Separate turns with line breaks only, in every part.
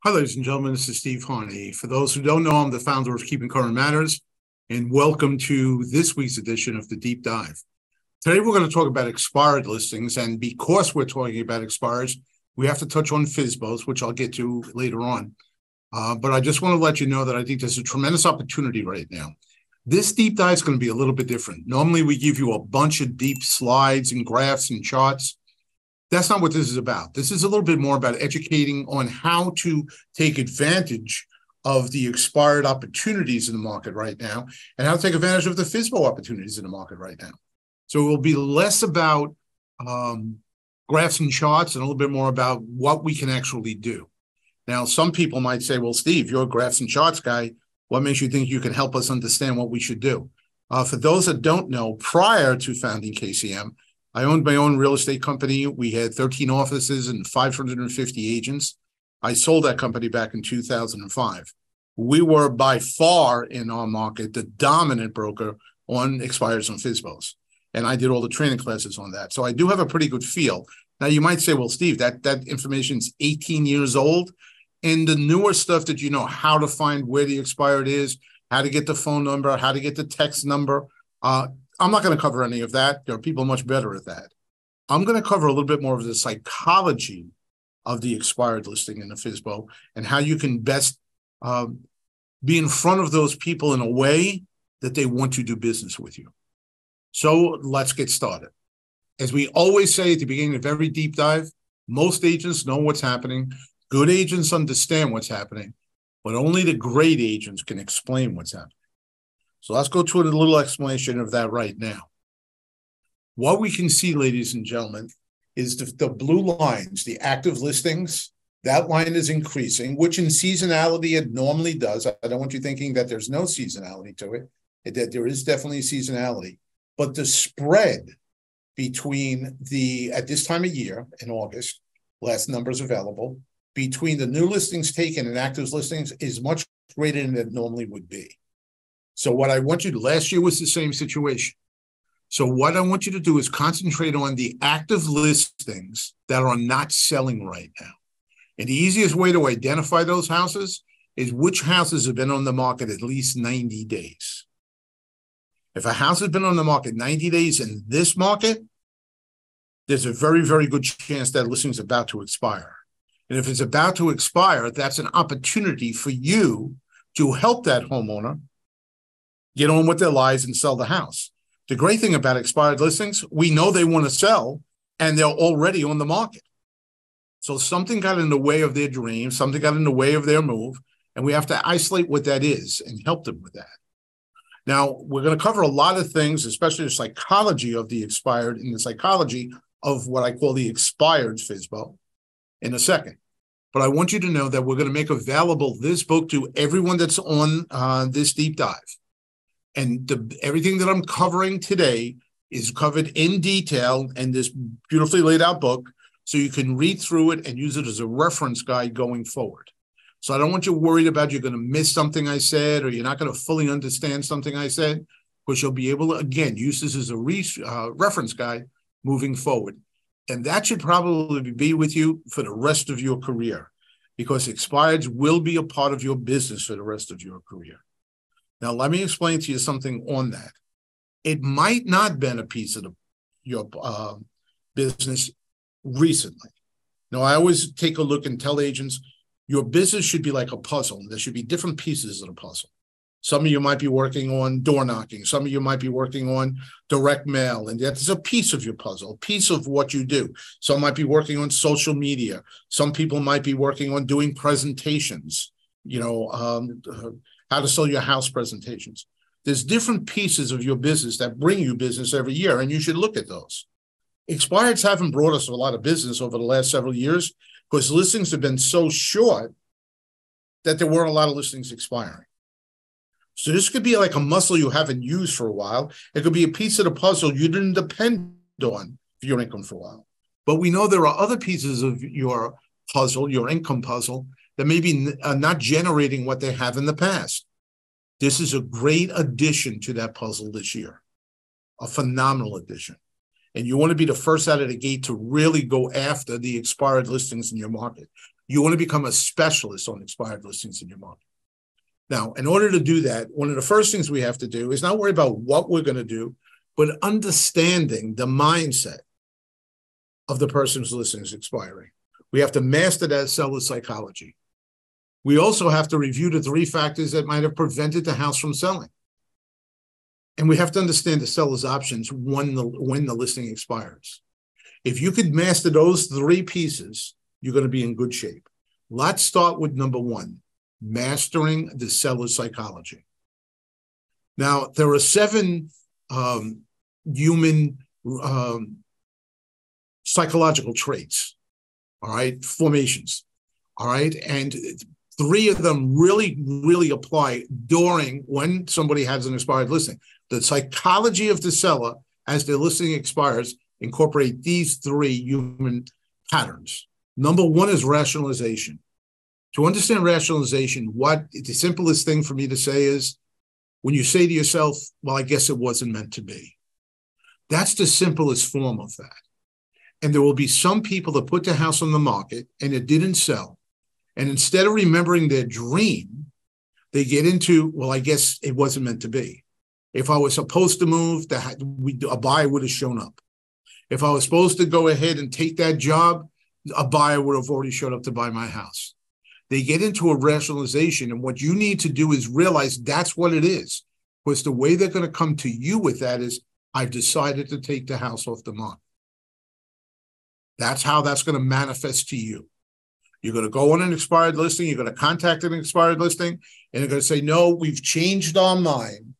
Hi, ladies and gentlemen. This is Steve Harney. For those who don't know, I'm the founder of Keeping Current Matters, and welcome to this week's edition of the Deep Dive. Today, we're going to talk about expired listings, and because we're talking about expires, we have to touch on FSBOs, which I'll get to later on. But I just want to let you know that I think there's a tremendous opportunity right now. This deep dive is going to be a little bit different. Normally, we give you a bunch of deep slides and graphs and charts. That's not what this is about. This is a little bit more about educating on how to take advantage of the expired opportunities in the market right now and how to take advantage of the FSBO opportunities in the market right now. So it will be less about graphs and charts and a little bit more about what we can actually do. Now, some people might say, well, Steve, you're a graphs and charts guy. What makes you think you can help us understand what we should do? For those that don't know, prior to founding KCM, I owned my own real estate company. We had 13 offices and 550 agents. I sold that company back in 2005. We were by far in our market the dominant broker on expires and FSBOs. And I did all the training classes on that. So I do have a pretty good feel. Now, you might say, well, Steve, that information is 18 years old. And the newer stuff that you know, how to find where the expired is, how to get the phone number, how to get the text number, I'm not going to cover any of that. There are people much better at that. I'm going to cover a little bit more of the psychology of the expired listing in the FSBO and how you can best be in front of those people in a way that they want to do business with you. So let's get started. As we always say at the beginning of every deep dive, most agents know what's happening. Good agents understand what's happening, but only the great agents can explain what's happening. So let's go to a little explanation of that right now. What we can see, ladies and gentlemen, is the blue lines, the active listings. That line is increasing, which in seasonality it normally does. I don't want you thinking that there's no seasonality to it, that there is definitely seasonality. But the spread between at this time of year, in August, last numbers available, between the new listings taken and active listings is much greater than it normally would be. So what I want you to, last year was the same situation. So what I want you to do is concentrate on the active listings that are not selling right now. And the easiest way to identify those houses is which houses have been on the market at least 90 days. If a house has been on the market 90 days in this market, there's a very, very good chance that listing is about to expire. And if it's about to expire, that's an opportunity for you to help that homeowner get on with their lives and sell the house. The great thing about expired listings, we know they want to sell and they're already on the market. So something got in the way of their dream, something got in the way of their move, and we have to isolate what that is and help them with that. Now, we're going to cover a lot of things, especially the psychology of the expired and the psychology of what I call the expired FSBO in a second. But I want you to know that we're going to make available this book to everyone that's on this deep dive. And everything that I'm covering today is covered in detail in this beautifully laid out book, so you can read through it and use it as a reference guide going forward. So I don't want you worried about you're going to miss something I said or you're not going to fully understand something I said, because you'll be able to, again, use this as a reference guide moving forward. And that should probably be with you for the rest of your career, because expireds will be a part of your business for the rest of your career. Now, let me explain to you something on that. It might not have been a piece of your business recently. Now, I always take a look and tell agents, your business should be like a puzzle. There should be different pieces of the puzzle. Some of you might be working on door knocking. Some of you might be working on direct mail. And that's a piece of your puzzle, a piece of what you do. Some might be working on social media. Some people might be working on doing presentations, how to sell your house presentations. There's different pieces of your business that bring you business every year, and you should look at those. Expireds haven't brought us a lot of business over the last several years because listings have been so short that there weren't a lot of listings expiring. So this could be like a muscle you haven't used for a while. It could be a piece of the puzzle you didn't depend on for your income for a while. But we know there are other pieces of your puzzle, your income puzzle, that may be not generating what they have in the past. This is a great addition to that puzzle this year, a phenomenal addition. And you want to be the first out of the gate to really go after the expired listings in your market. You want to become a specialist on expired listings in your market. Now, in order to do that, one of the first things we have to do is not worry about what we're going to do, but understanding the mindset of the person whose listing is expiring. We have to master that seller psychology. We also have to review the 3 factors that might have prevented the house from selling. And we have to understand the seller's options when the listing expires. If you could master those 3 pieces, you're going to be in good shape. Let's start with number 1, mastering the seller's psychology. Now, there are 7 human psychological traits, all right, formations, all right, and 3 of them really apply during when somebody has an expired listing. The psychology of the seller as their listing expires incorporate these 3 human patterns. Number 1 is rationalization. To understand rationalization, the simplest thing for me to say is when you say to yourself, well, I guess it wasn't meant to be. That's the simplest form of that. And there will be some people that put the house on the market and it didn't sell. And instead of remembering their dream, they get into, well, I guess it wasn't meant to be. If I was supposed to move, a buyer would have shown up. If I was supposed to go ahead and take that job, a buyer would have already showed up to buy my house. They get into a rationalization, and what you need to do is realize that's what it is. Because the way they're going to come to you with that is, I've decided to take the house off the market. That's how that's going to manifest to you. You're going to go on an expired listing, you're going to contact an expired listing, and they're going to say, no, we've changed our mind.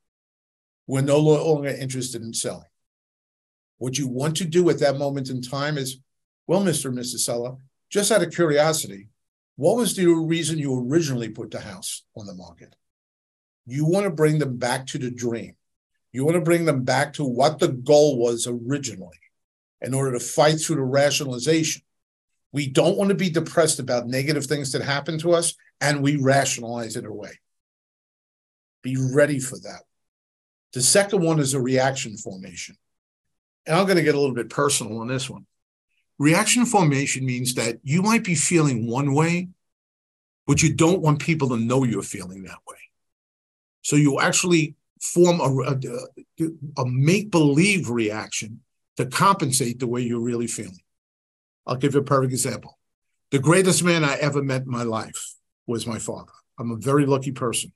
We're no longer interested in selling. What you want to do at that moment in time is, well, Mr. and Mrs. Seller, just out of curiosity, what was the reason you originally put the house on the market? You want to bring them back to the dream. You want to bring them back to what the goal was originally in order to fight through the rationalization. We don't want to be depressed about negative things that happen to us, and we rationalize it away. Be ready for that. The second one is a reaction formation. And I'm going to get a little bit personal on this one. Reaction formation means that you might be feeling one way, but you don't want people to know you're feeling that way. So you actually form a make-believe reaction to compensate the way you're really feeling. I'll give you a perfect example. The greatest man I ever met in my life was my father. I'm a very lucky person.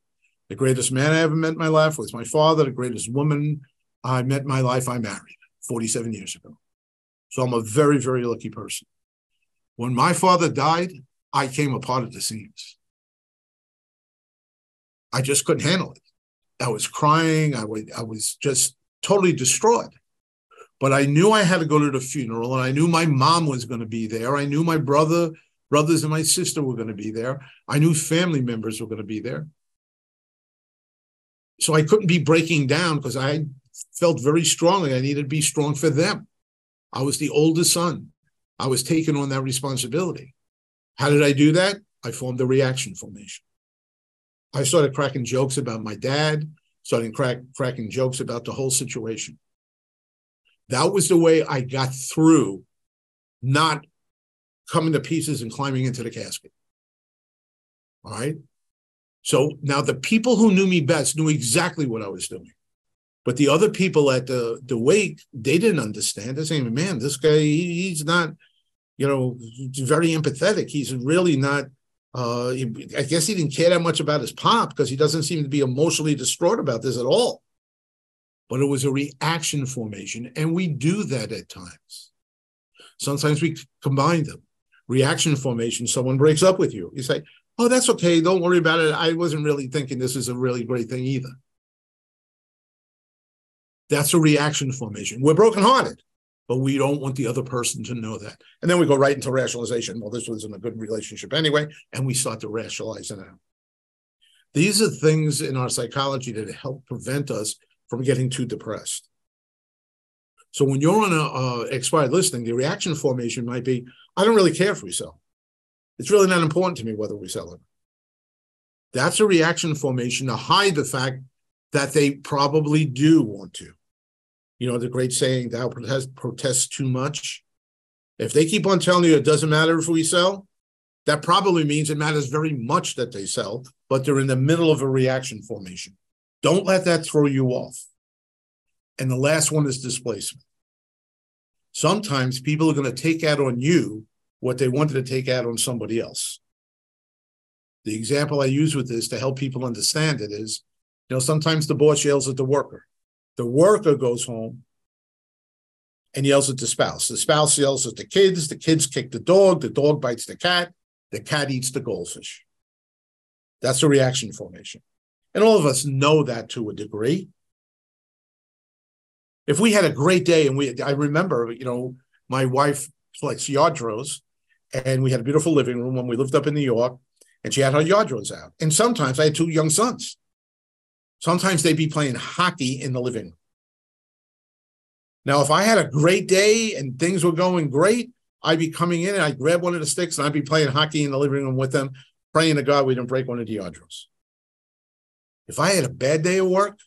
The greatest man I ever met in my life was my father. The greatest woman I met in my life, I married 47 years ago. So I'm a very, very lucky person. When my father died, I came apart at the seams. I just couldn't handle it. I was crying. I was just totally distraught. But I knew I had to go to the funeral, and I knew my mom was going to be there. I knew my brothers and my sister were going to be there. I knew family members were going to be there. So I couldn't be breaking down because I felt very strongly I needed to be strong for them. I was the oldest son. I was taking on that responsibility. How did I do that? I formed a reaction formation. I started cracking jokes about my dad, started cracking jokes about the whole situation. That was the way I got through not coming to pieces and climbing into the casket. All right? So now the people who knew me best knew exactly what I was doing. But the other people at the wake, they didn't understand. They're saying, man, this guy, he's not, very empathetic. He's really not, I guess he didn't care that much about his pop because he doesn't seem to be emotionally distraught about this at all. But it was a reaction formation, and we do that at times. Sometimes we combine them. Reaction formation, someone breaks up with you. You say, oh, that's okay. Don't worry about it. I wasn't really thinking this is a really great thing either. That's a reaction formation. We're brokenhearted, but we don't want the other person to know that. And then we go right into rationalization. Well, this wasn't a good relationship anyway, and we start to rationalize it out. These are things in our psychology that help prevent us from getting too depressed. So when you're on an expired listing, the reaction formation might be, I don't really care if we sell. It's really not important to me whether we sell it. That's a reaction formation to hide the fact that they probably do want to. You know, the great saying, thou protest too much. If they keep on telling you it doesn't matter if we sell, That probably means it matters very much that they sell, but they're in the middle of a reaction formation. Don't let that throw you off. And the last one is displacement. Sometimes people are going to take out on you what they wanted to take out on somebody else. The example I use with this to help people understand it is, sometimes the boss yells at the worker. The worker goes home and yells at the spouse yells at the kids kick the dog bites the cat eats the goldfish. That's a reaction formation. And all of us know that to a degree. If we had a great day, and I remember, my wife collects yard dros, and we had a beautiful living room when we lived up in New York, and she had her yard dros out. And sometimes I had two young sons. Sometimes they'd be playing hockey in the living room. Now, if I had a great day and things were going great, I'd be coming in and I'd grab one of the sticks and I'd be playing hockey in the living room with them, praying to God we didn't break one of the yard dros. If I had a bad day at work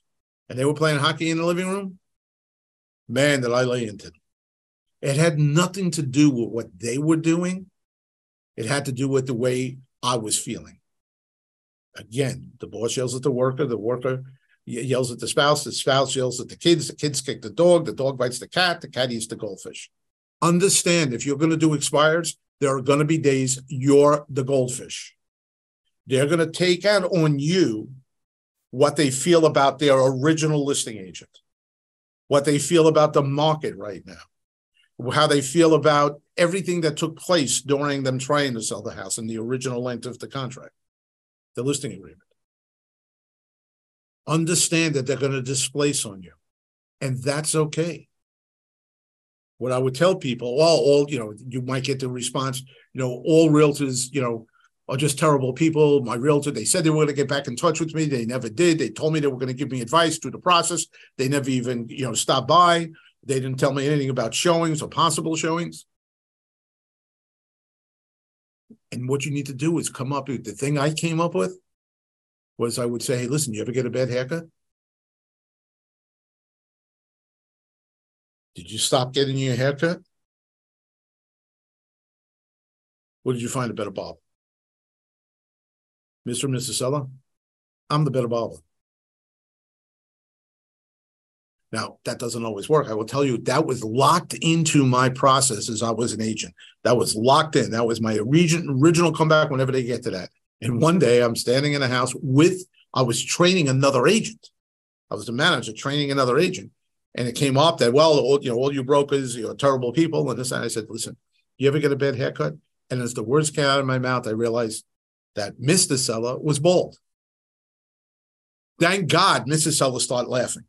and they were playing hockey in the living room, man, did I lay into them. It had nothing to do with what they were doing. It had to do with the way I was feeling. Again, the boss yells at the worker yells at the spouse yells at the kids kick the dog bites the cat eats the goldfish. Understand, if you're going to do expireds, there are going to be days you're the goldfish. They're going to take out on you what they feel about their original listing agent, what they feel about the market right now, how they feel about everything that took place during them trying to sell the house in the original length of the contract, the listing agreement. Understand that they're going to displace on you, and that's okay. What I would tell people, you might get the response, all realtors, are just terrible people. My realtor, they said they were going to get back in touch with me. They never did. They told me they were going to give me advice through the process. They never even, stopped by. They didn't tell me anything about showings or possible showings. And what you need to do is come up with the thing I came up with was I would say, hey, listen, you ever get a bad haircut? Did you stop getting your haircut? Or did you find a better barber? Mr. and Mrs. Seller, I'm the better barber. Now, that doesn't always work. I will tell you that was locked into my process as I was an agent. That was locked in. That was my original comeback whenever they get to that. And one day I'm standing in a house I was training another agent. I was the manager training another agent. And it came up that, all you brokers, you're terrible people. And I said, listen, you ever get a bad haircut? And as the words came out of my mouth, I realized that Mr. Seller was bald. Thank God Mrs. Seller started laughing.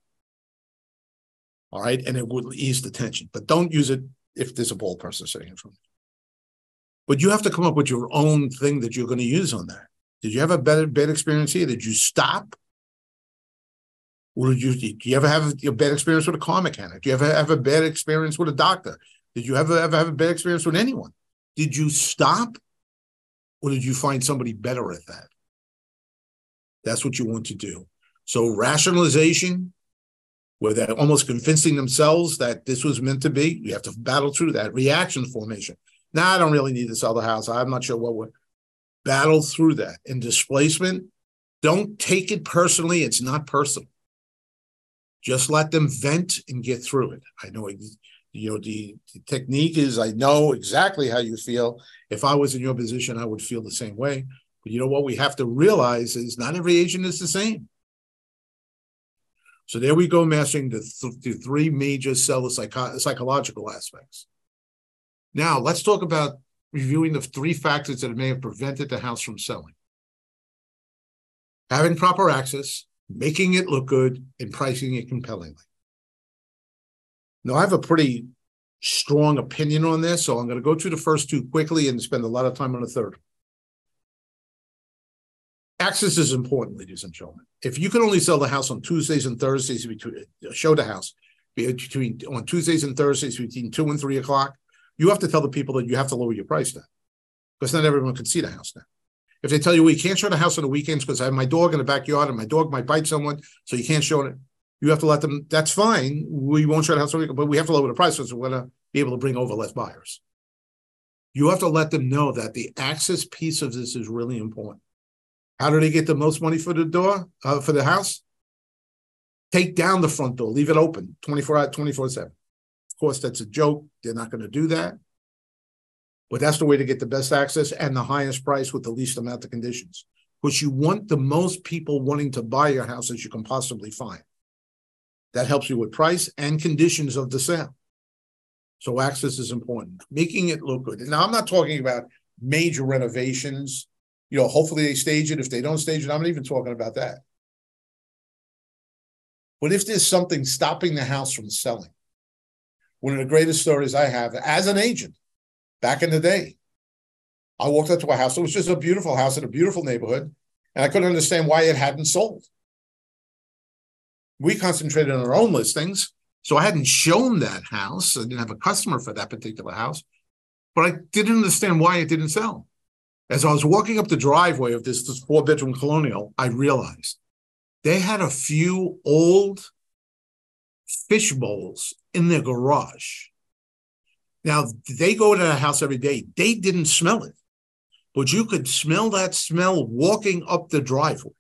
All right. And it would ease the tension. But don't use it if there's a bald person sitting in front of you. But you have to come up with your own thing that you're going to use on that. Did you have a bad experience here? Did you stop? Or do you ever have a bad experience with a car mechanic? Do you ever have a bad experience with a doctor? Did you ever have a bad experience with anyone? Did you stop? Or did you find somebody better at that? That's what you want to do. So rationalization, where they're almost convincing themselves that this was meant to be, you have to battle through that. Reaction formation. I don't really need to sell the house. I'm not sure what we're. Battle through that. And displacement, don't take it personally. It's not personal. Just let them vent and get through it. I know, the technique is I know exactly how you feel. If I was in your position, I would feel the same way. But you know what we have to realize is not every agent is the same. So there we go, mastering the three major seller psychological aspects. Now, let's talk about reviewing the three factors that may have prevented the house from selling. Having proper access, making it look good, and pricing it compellingly. Now, I have a pretty strong opinion on this, so I'm going to go through the first two quickly and spend a lot of time on the third. Access is important, ladies and gentlemen. If you can only sell the house on Tuesdays and Thursdays, show the house on Tuesdays and Thursdays between 2 and 3 o'clock, you have to tell the people that you have to lower your price down because not everyone can see the house now. If they tell you, well, you can't show the house on the weekends because I have my dog in the backyard and my dog might bite someone, so you can't show it. You have to let them, that's fine. We won't show the house on the weekend, but we have to lower the price because we're going to be able to bring over less buyers. You have to let them know that the access piece of this is really important. How do they get the most money for the door, for the house? Take down the front door, leave it open 24/7. Of course, that's a joke. They're not going to do that. But that's the way to get the best access and the highest price with the least amount of conditions. Because you want the most people wanting to buy your house as you can possibly find. That helps you with price and conditions of the sale. So access is important. Making it look good. Now, I'm not talking about major renovations. Hopefully they stage it. If they don't stage it, I'm not even talking about that. But if there's something stopping the house from selling, one of the greatest stories I have as an agent, back in the day, I walked up to a house. It was just a beautiful house in a beautiful neighborhood, and I couldn't understand why it hadn't sold. We concentrated on our own listings, so I hadn't shown that house. I didn't have a customer for that particular house, but I didn't understand why it didn't sell. As I was walking up the driveway of this 4-bedroom colonial, I realized they had a few old fish bowls in their garage. Now, they go to the house every day. They didn't smell it, but you could smell that smell walking up the driveway,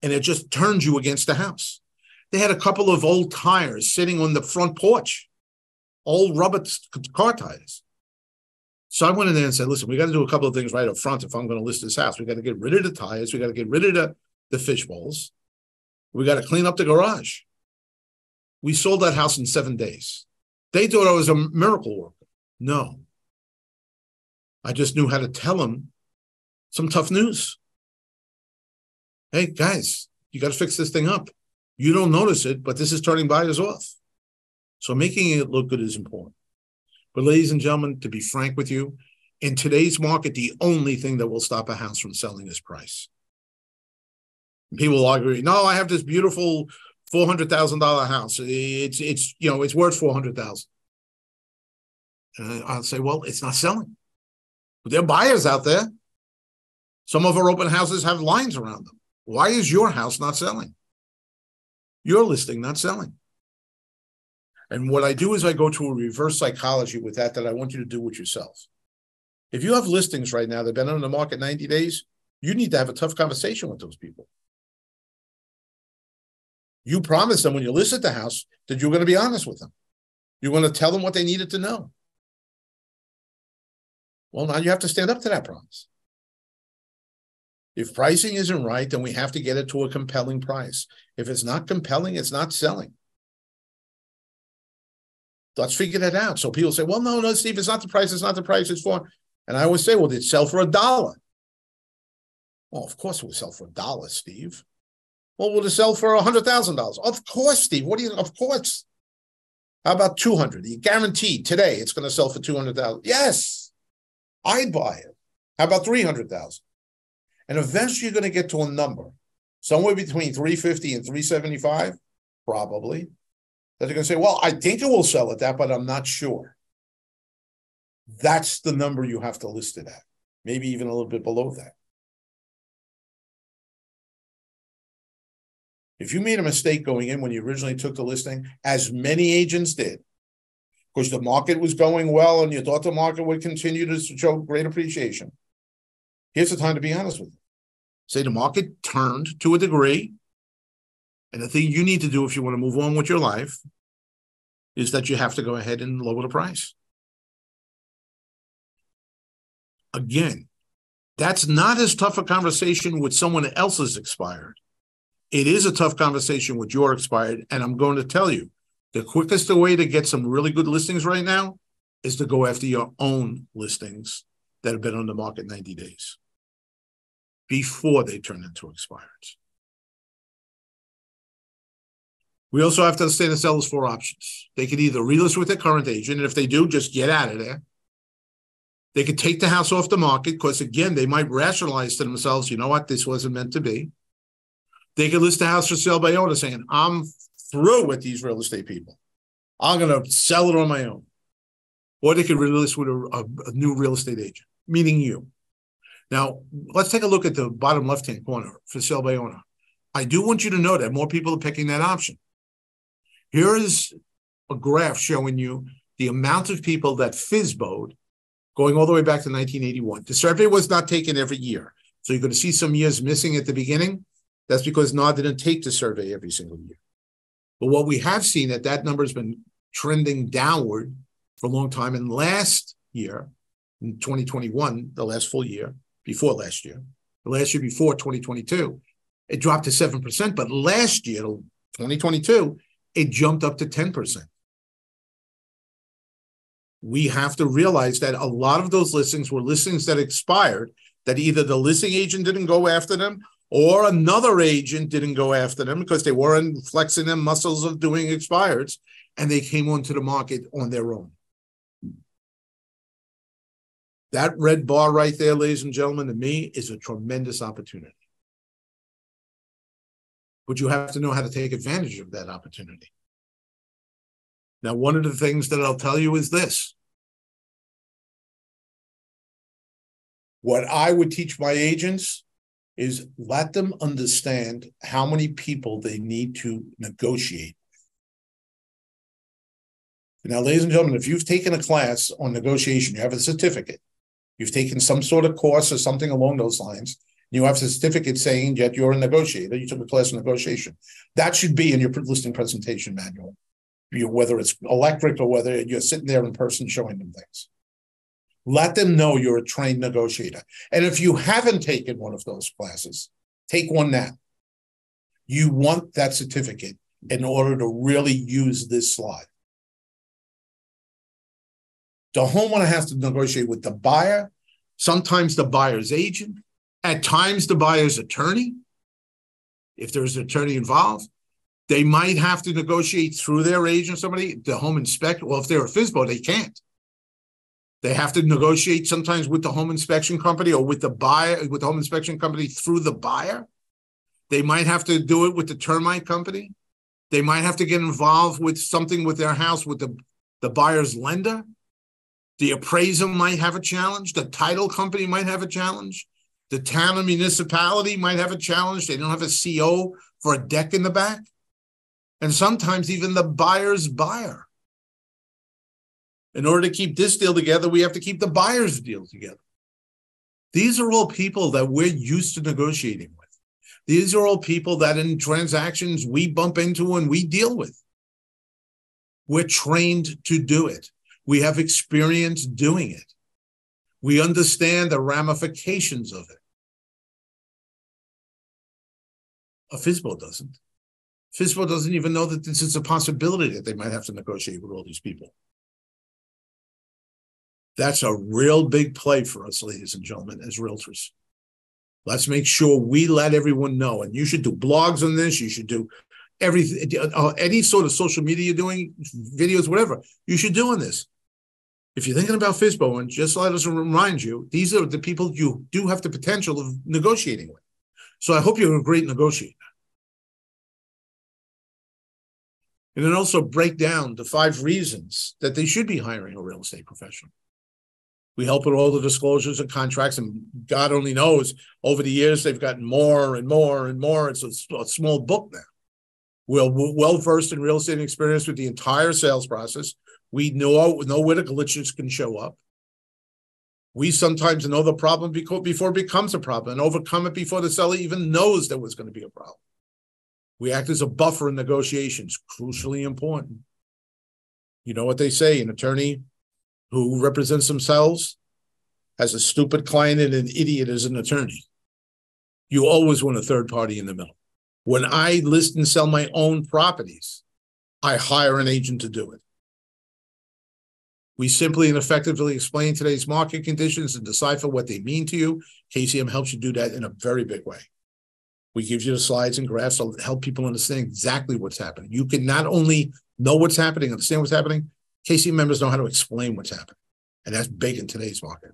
and it just turned you against the house. They had a couple of old tires sitting on the front porch, old rubber car tires. So I went in there and said, listen, we got to do a couple of things right up front if I'm going to list this house. We got to get rid of the tires. We got to get rid of the fish bowls. We got to clean up the garage. We sold that house in 7 days. They thought I was a miracle worker. No. I just knew how to tell them some tough news. Hey, guys, you got to fix this thing up. You don't notice it, but this is turning buyers off. So making it look good is important. But ladies and gentlemen, to be frank with you, in today's market, the only thing that will stop a house from selling is price. People will argue, no, I have this beautiful $400,000 house. It's worth $400,000. And I'll say, well, it's not selling. But there are buyers out there. Some of our open houses have lines around them. Why is your house not selling? Your listing not selling. And what I do is I go to a reverse psychology with that I want you to do with yourself. If you have listings right now that have been on the market 90 days, you need to have a tough conversation with those people. You promised them when you listed the house that you're going to be honest with them. You're going to tell them what they needed to know. Well, now you have to stand up to that promise. If pricing isn't right, then we have to get it to a compelling price. If it's not compelling, it's not selling. Let's figure that out. So people say, well, no, Steve, it's not the price. It's not the price. It's for, and I always say, well, did it sell for $1? Well, of course it will sell for $1, Steve. Well, will it sell for $100,000? Of course, Steve. Of course. How about 200? You guaranteed today it's going to sell for 200,000. Yes, I'd buy it. How about 300,000? And eventually you're going to get to a number somewhere between 350 and 375, probably. That they're going to say, well, I think it will sell at that, but I'm not sure. That's the number you have to list it at. Maybe even a little bit below that. If you made a mistake going in when you originally took the listing, as many agents did, because the market was going well and you thought the market would continue to show great appreciation, here's the time to be honest with you. Say the market turned to a degree, and the thing you need to do if you want to move on with your life is that you have to go ahead and lower the price. Again, that's not as tough a conversation with someone else's expired. It is a tough conversation with your expired, and I'm going to tell you, the quickest way to get some really good listings right now is to go after your own listings that have been on the market 90 days before they turn into expireds. We also have to understand the seller's 4 options. They could either relist with their current agent, and if they do, just get out of there. They could take the house off the market because, again, they might rationalize to themselves, you know what, this wasn't meant to be. They could list the house for sale by owner saying, I'm through with these real estate people. I'm going to sell it on my own. Or they could relist with a new real estate agent, meaning you. Now, let's take a look at the bottom left-hand corner for sale by owner. I do want you to know that more people are picking that option. Here is a graph showing you the amount of people that FSBO'd going all the way back to 1981. The survey was not taken every year. So you're going to see some years missing at the beginning. That's because NAR didn't take the survey every single year. But what we have seen that number has been trending downward for a long time. And last year, in 2021, the last full year, before last year, the last year before 2022, it dropped to 7%. But last year, 2022, it jumped up to 10%. We have to realize that a lot of those listings were listings that expired, that either the listing agent didn't go after them or another agent didn't go after them because they weren't flexing their muscles of doing expireds, and they came onto the market on their own. That red bar right there, ladies and gentlemen, to me is a tremendous opportunity. But you have to know how to take advantage of that opportunity. Now, one of the things that I'll tell you is this. What I would teach my agents is let them understand how many people they need to negotiate. Now, ladies and gentlemen, if you've taken a class on negotiation, you have a certificate, you've taken some sort of course or something along those lines, you have a certificate saying that you're a negotiator, you took a class on negotiation. That should be in your listing presentation manual, whether it's electric or whether you're sitting there in person showing them things. Let them know you're a trained negotiator. And if you haven't taken one of those classes, take one now. You want that certificate in order to really use this slide. The homeowner has to negotiate with the buyer, sometimes the buyer's agent, at times the buyer's attorney, if there's an attorney involved. They might have to negotiate through their agent, somebody, the home inspector. Well, if they're a FSBO, they can't. They have to negotiate sometimes with the home inspection company or with the buyer, with the home inspection company through the buyer. They might have to do it with the termite company. They might have to get involved with something with their house with the buyer's lender. The appraiser might have a challenge. The title company might have a challenge. The town and municipality might have a challenge. They don't have a CO for a deck in the back. And sometimes even the buyer's buyer. In order to keep this deal together, we have to keep the buyer's deal together. These are all people that we're used to negotiating with. These are all people that in transactions we bump into and we deal with. We're trained to do it. We have experience doing it. We understand the ramifications of it. A FSBO doesn't. FSBO doesn't even know that this is a possibility that they might have to negotiate with all these people. That's a real big play for us, ladies and gentlemen, as realtors. Let's make sure we let everyone know. And you should do blogs on this. You should do everything, any sort of social media you're doing, videos, whatever. You should do on this. If you're thinking about FSBO, and just let us remind you, these are the people you do have the potential of negotiating with. So I hope you're a great negotiator. And then also break down the 5 reasons that they should be hiring a real estate professional. We help with all the disclosures and contracts, and God only knows, over the years, they've gotten more and more and more. It's a small book now. We're well-versed in real estate experience with the entire sales process. We know where the glitches can show up. We sometimes know the problem before it becomes a problem and overcome it before the seller even knows there was going to be a problem. We act as a buffer in negotiations, crucially important. You know what they say, an attorney who represents themselves has a stupid client and an idiot as an attorney. You always want a third party in the middle. When I list and sell my own properties, I hire an agent to do it. We simply and effectively explain today's market conditions and decipher what they mean to you. KCM helps you do that in a very big way. We give you the slides and graphs to help people understand exactly what's happening. You can not only know what's happening, understand what's happening, KCM members know how to explain what's happening. And that's big in today's market.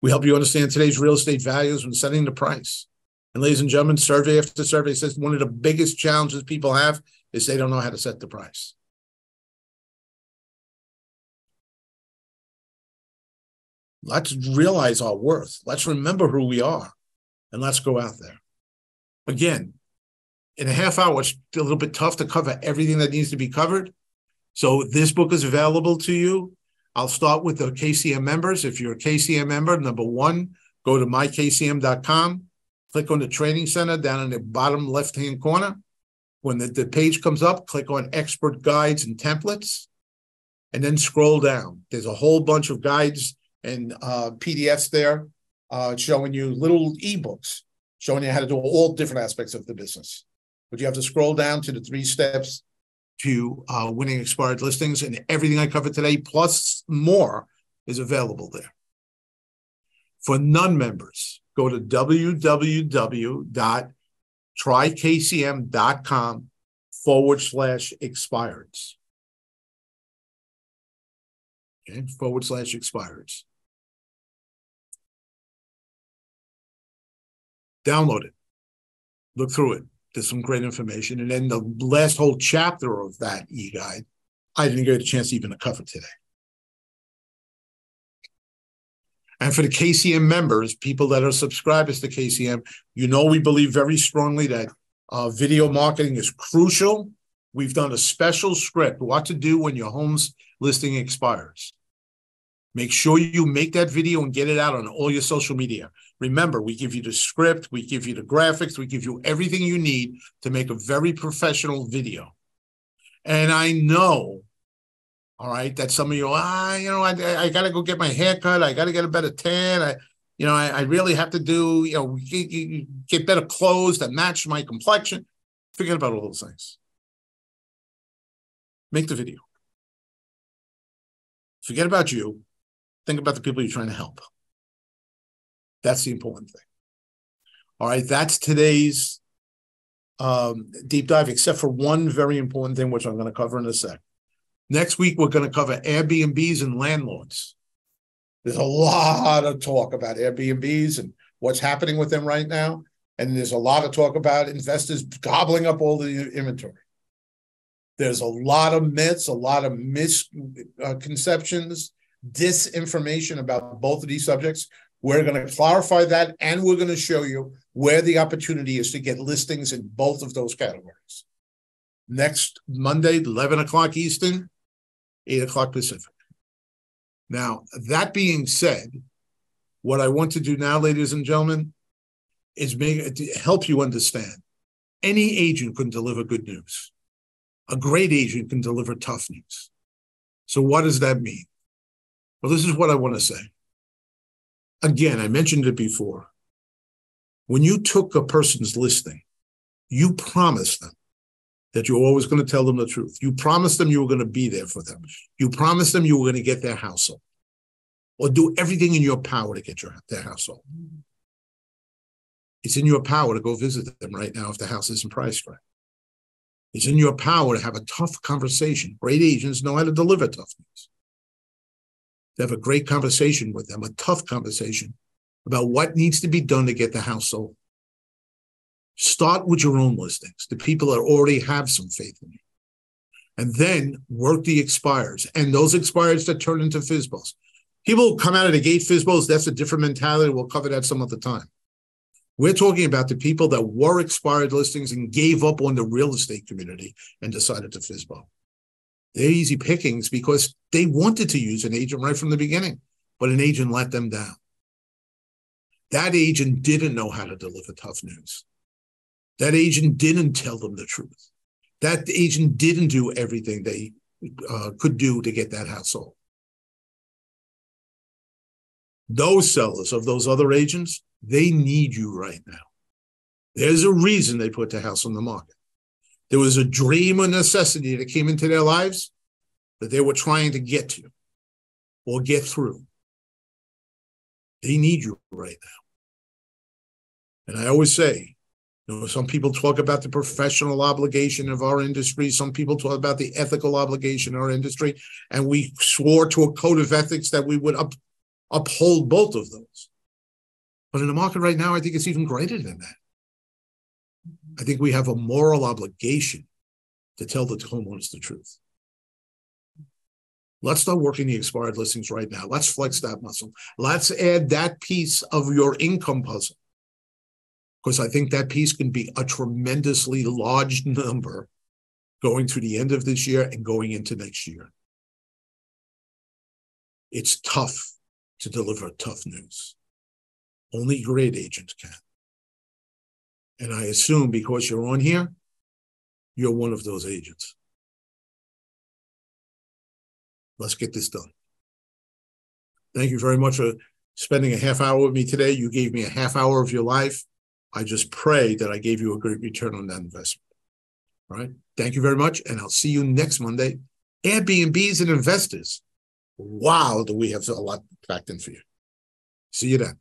We help you understand today's real estate values when setting the price. And ladies and gentlemen, survey after survey says one of the biggest challenges people have is they don't know how to set the price. Let's realize our worth. Let's remember who we are. And let's go out there. Again, in a half hour, it's a little bit tough to cover everything that needs to be covered. So this book is available to you. I'll start with the KCM members. If you're a KCM member, number one, go to mykcm.com, click on the training center down in the bottom left-hand corner. When the page comes up, click on expert guides and templates, and then scroll down. There's a whole bunch of guides and PDFs there showing you little ebooks, showing you how to do all different aspects of the business. But you have to scroll down to the 3 steps to winning expired listings, and everything I covered today, plus more, is available there. For non-members, go to www.trykcm.com/expireds. Okay, /expireds. Download it. Look through it. There's some great information. And then the last whole chapter of that e-guide, I didn't get a chance even to cover today. And for the KCM members, people that are subscribers to KCM, you know we believe very strongly that video marketing is crucial. We've done a special script, what to do when your home's listing expires. Make sure you make that video and get it out on all your social media. Remember, we give you the script, we give you the graphics, we give you everything you need to make a very professional video. And I know, all right, that some of you, I got to go get my hair cut. I got to get a better tan. I really have to do, get better clothes that match my complexion. Forget about all those things. Make the video. Forget about you. Think about the people you're trying to help. That's the important thing. All right, that's today's deep dive, except for one very important thing, which I'm going to cover in a sec. Next week, we're going to cover Airbnbs and landlords. There's a lot of talk about Airbnbs and what's happening with them right now. And there's a lot of talk about investors gobbling up all the inventory. There's a lot of myths, a lot of misconceptions, disinformation about both of these subjects. We're going to clarify that, and we're going to show you where the opportunity is to get listings in both of those categories. Next Monday, 11 o'clock Eastern, 8 o'clock Pacific. Now, that being said, what I want to do now, ladies and gentlemen, is help you understand. Any agent can deliver good news. A great agent can deliver tough news. So what does that mean? Well, this is what I want to say. Again, I mentioned it before. When you took a person's listing, you promised them that you're always going to tell them the truth. You promised them you were going to be there for them. You promised them you were going to get their house sold, or do everything in your power to get their house sold. It's in your power to go visit them right now if the house isn't priced right. It's in your power to have a tough conversation. Great agents know how to deliver tough news. To have a great conversation with them, a tough conversation about what needs to be done to get the house sold. Start with your own listings, the people that already have some faith in you. And then work the expires, and those expires that turn into FSBOs. People come out of the gate FSBOs, that's a different mentality. We'll cover that some other time. We're talking about the people that were expired listings and gave up on the real estate community and decided to FSBO. They're easy pickings because they wanted to use an agent right from the beginning, but an agent let them down. That agent didn't know how to deliver tough news. That agent didn't tell them the truth. That agent didn't do everything they could do to get that house sold. Those sellers of those other agents, they need you right now. There's a reason they put the house on the market. There was a dream or necessity that came into their lives that they were trying to get to or get through. They need you right now. And I always say, some people talk about the professional obligation of our industry. Some people talk about the ethical obligation of our industry. And we swore to a code of ethics that we would uphold both of those. But in the market right now, I think it's even greater than that. I think we have a moral obligation to tell the homeowners the truth. Let's start working the expired listings right now. Let's flex that muscle. Let's add that piece of your income puzzle, because I think that piece can be a tremendously large number going through the end of this year and going into next year. It's tough to deliver tough news. Only great agents can. And I assume because you're on here, you're one of those agents. Let's get this done. Thank you very much for spending a half hour with me today. You gave me a half hour of your life. I just pray that I gave you a great return on that investment. All right. Thank you very much. And I'll see you next Monday. Airbnbs and investors. Wow, do we have a lot packed in for you. See you then.